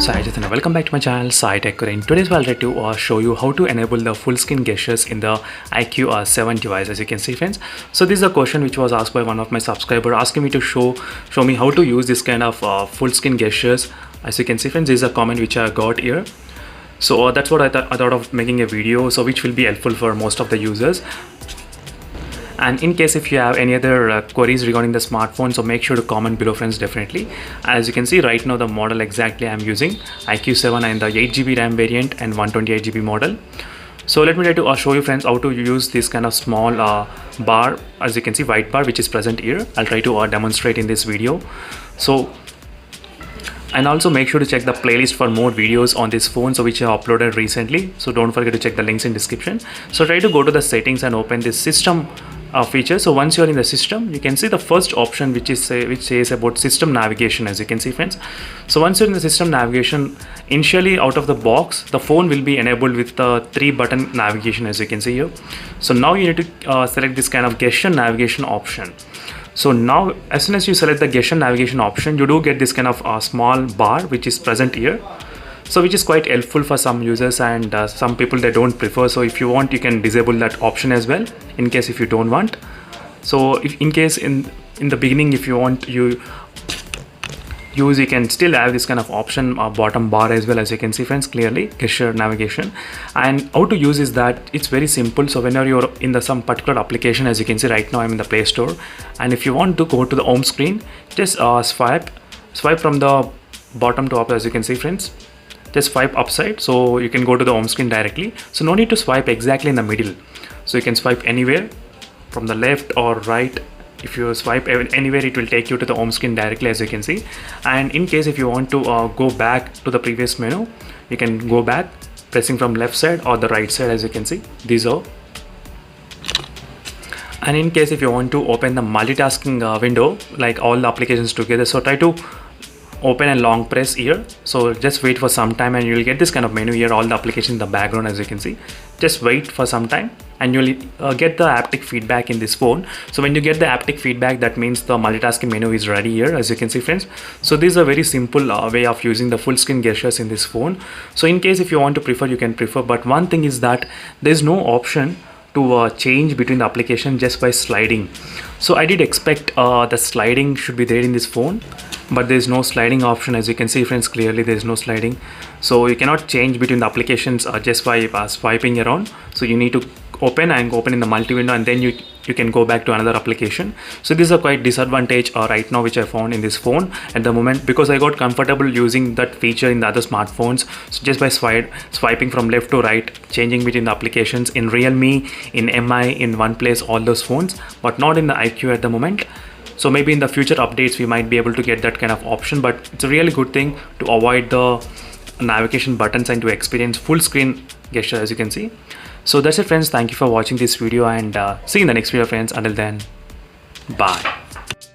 Sai Chaitanya. Welcome back to my channel Sai Tech. In today's video, I'll try to show you how to enable the full screen gestures in the iQOO 7 device. As you can see, friends, so this is a question which was asked by one of my subscribers, asking me to show me how to use this kind of full screen gestures. As you can see, friends, this is a comment which I got here. So that's what I thought of making a video, so which will be helpful for most of the users. And in case if you have any other queries regarding the smartphone, so make sure to comment below, friends, definitely. As you can see right now, the model exactly I'm using iQOO 7 and the 8GB RAM variant and 128GB model. So let me try to show you, friends, how to use this kind of small bar, as you can see, white bar, which is present here. I'll try to demonstrate in this video. So, and also make sure to check the playlist for more videos on this phone, so which I uploaded recently. So don't forget to check the links in description. So try to go to the settings and open this system feature. So once you're in the system, you can see the first option which says about system navigation, as you can see, friends. So once you're in the system navigation, initially out of the box, the phone will be enabled with the 3-button navigation, as you can see here. So now you need to select this kind of gesture navigation option. So now as soon as you select the gesture navigation option, you do get this kind of small bar which is present here. So which is quite helpful for some users, and some people they don't prefer. So if you want, you can disable that option as well, in case if you don't want. So if in case in the beginning, if you want you can still have this kind of option bottom bar as well, as you can see, friends, clearly gesture navigation. And how to use is that it's very simple. So whenever you're in some particular application, as you can see right now, I'm in the Play Store, and if you want to go to the home screen, just swipe from the bottom to up, as you can see, friends. Just swipe upside, so you can go to the home screen directly. So no need to swipe exactly in the middle. So you can swipe anywhere from the left or right. If you swipe anywhere, it will take you to the home screen directly, as you can see. And in case if you want to go back to the previous menu, you can go back pressing from left side or the right side, as you can see. These are. And in case if you want to open the multitasking window, like all the applications together, so try to open and long press here. So just wait for some time and you'll get this kind of menu here, all the applications in the background, as you can see. Just wait for some time and you'll get the haptic feedback in this phone. So when you get the haptic feedback, that means the multitasking menu is ready here, as you can see, friends. So this is a very simple way of using the full screen gestures in this phone. So in case if you want to prefer, you can prefer, but one thing is that there's no option to change between the application just by sliding. So I did expect the sliding should be there in this phone, but there is no sliding option, as you can see, friends, clearly there is no sliding. So you cannot change between the applications just by swiping around. So you need to open in the multi window, and then you can go back to another application. So this is a quite disadvantage right now which I found in this phone at the moment, because I got comfortable using that feature in the other smartphones. So just by swiping from left to right, changing between the applications in Realme, in MI, in OnePlus, all those phones, but not in the iQOO at the moment. So maybe in the future updates we might be able to get that kind of option, but it's a really good thing to avoid the navigation buttons and to experience full screen gesture, as you can see. So that's it, friends. Thank you for watching this video, and see you in the next video, friends. Until then, bye.